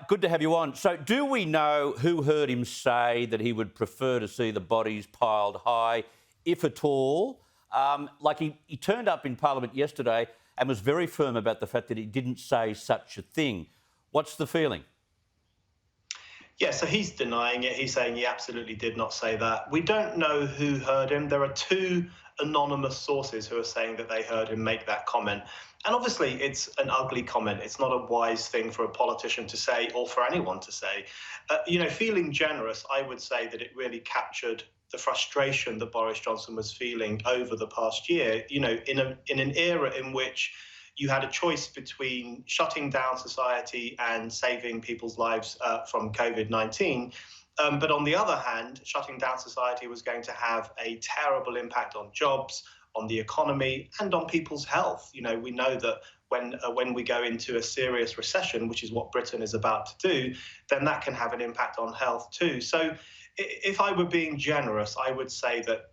Good to have you on. So do we know who heard him say that he would prefer to see the bodies piled high, if at all? He turned up in Parliament yesterday and was very firm about the fact that he didn't say such a thing. What's the feeling? Yeah, so he's denying it. He's saying he absolutely did not say that. We don't know who heard him. There are two anonymous sources who are saying that they heard him make that comment. And obviously, it's an ugly comment. It's not a wise thing for a politician to say or for anyone to say. Feeling generous, I would say that it really captured the frustration that Boris Johnson was feeling over the past year, in an era in which you had a choice between shutting down society and saving people's lives from COVID-19. But on the other hand, shutting down society was going to have a terrible impact on jobs, on the economy, and on people's health. We know that when we go into a serious recession, which is what Britain is about to do, then that can have an impact on health too. So if I were being generous, I would say that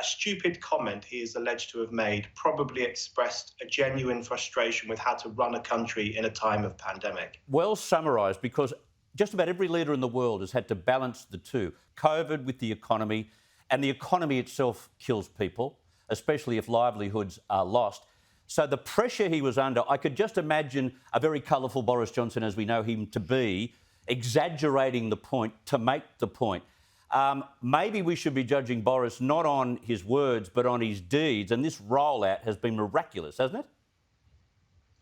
stupid comment he is alleged to have made probably expressed a genuine frustration with how to run a country in a time of pandemic. Well summarised, because just about every leader in the world has had to balance the two, COVID with the economy, and the economy itself kills people, especially if livelihoods are lost. So the pressure he was under, I could just imagine a very colourful Boris Johnson, as we know him to be, exaggerating the point to make the point. Maybe we should be judging Boris not on his words, but on his deeds. And this rollout has been miraculous, hasn't it?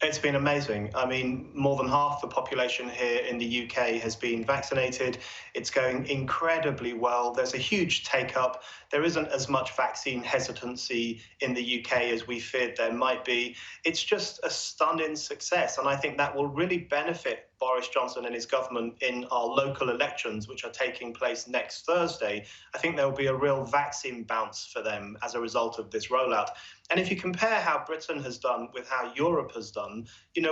It's been amazing. I mean, more than half the population here in the UK has been vaccinated. It's going incredibly well. There's a huge take-up. There isn't as much vaccine hesitancy in the UK as we feared there might be. It's just a stunning success. And I think that will really benefit Boris Johnson and his government in our local elections, which are taking place next Thursday. I think there will be a real vaccine bounce for them as a result of this rollout. And if you compare how Britain has done with how Europe has done,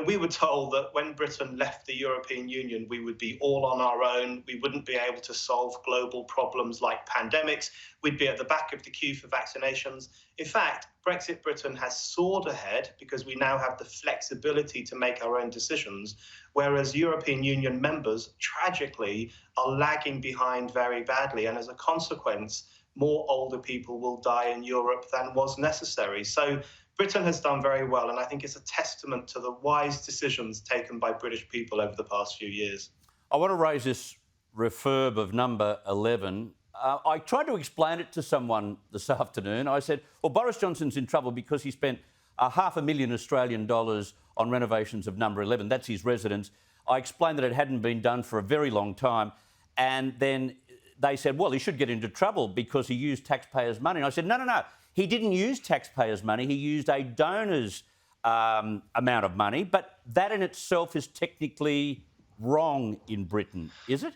we were told that when Britain left the European Union, we would be all on our own. We wouldn't be able to solve global problems like pandemics. We'd be at the back of the queue for vaccinations. In fact, Brexit Britain has soared ahead because we now have the flexibility to make our own decisions, whereas European Union members, tragically, are lagging behind very badly. And as a consequence, more older people will die in Europe than was necessary. So Britain has done very well, and I think it's a testament to the wise decisions taken by British people over the past few years. I want to raise this refurb of number 11. I tried to explain it to someone this afternoon. I said, well, Boris Johnson's in trouble because he spent $500,000 Australian dollars on renovations of number 11. That's his residence. I explained that it hadn't been done for a very long time. And then they said, well, he should get into trouble because he used taxpayers' money. And I said, no. He didn't use taxpayers' money. He used a donor's amount of money. But that in itself is technically wrong in Britain, is it?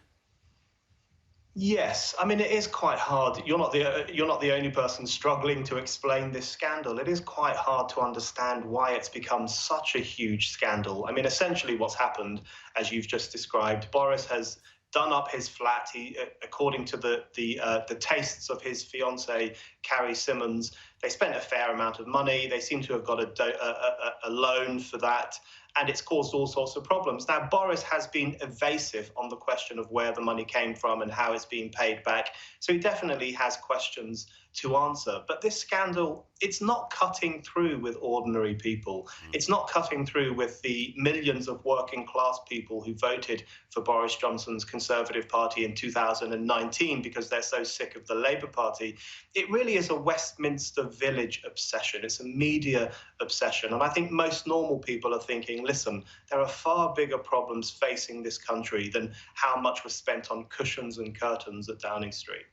Yes, I mean, it is quite hard. You're not the only person struggling to explain this scandal. It is quite hard to understand why it's become such a huge scandal. I mean, essentially what's happened, as you've just described, Boris has done up his flat. He, according to the tastes of his fiancée, Carrie Symonds, they spent a fair amount of money. They seem to have got a loan for that, and it's caused all sorts of problems. Now, Boris has been evasive on the question of where the money came from and how it's being paid back, so he definitely has questions to answer. But this scandal, it's not cutting through with ordinary people. It's not cutting through with the millions of working class people who voted for Boris Johnson's Conservative Party in 2019 because they're so sick of the Labour Party. It really is a Westminster Village obsession. It's a media obsession. And I think most normal people are thinking, listen, there are far bigger problems facing this country than how much was spent on cushions and curtains at Downing Street.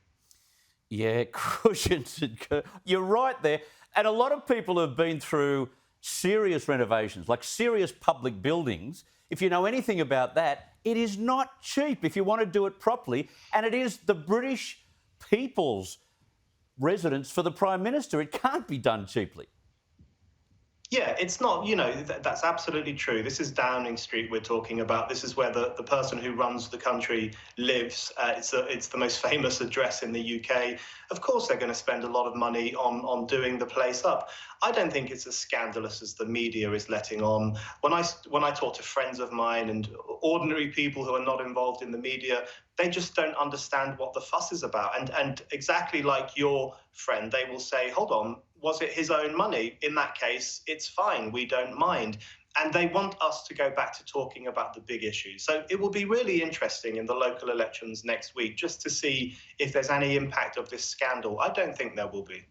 Yeah, cushions and curtains. You're right there. And a lot of people have been through serious renovations, like serious public buildings. If you know anything about that, it is not cheap if you want to do it properly. And it is the British people's residence for the Prime Minister. It can't be done cheaply. Yeah, it's not, that's absolutely true. This is Downing Street we're talking about. This is where the person who runs the country lives. It's the most famous address in the UK. Of course, they're going to spend a lot of money on doing the place up. I don't think it's as scandalous as the media is letting on. When I talk to friends of mine and ordinary people who are not involved in the media, they just don't understand what the fuss is about. And exactly like your friend, they will say, hold on, was it his own money? In that case, it's fine, we don't mind. And they want us to go back to talking about the big issues. So it will be really interesting in the local elections next week just to see if there's any impact of this scandal. I don't think there will be.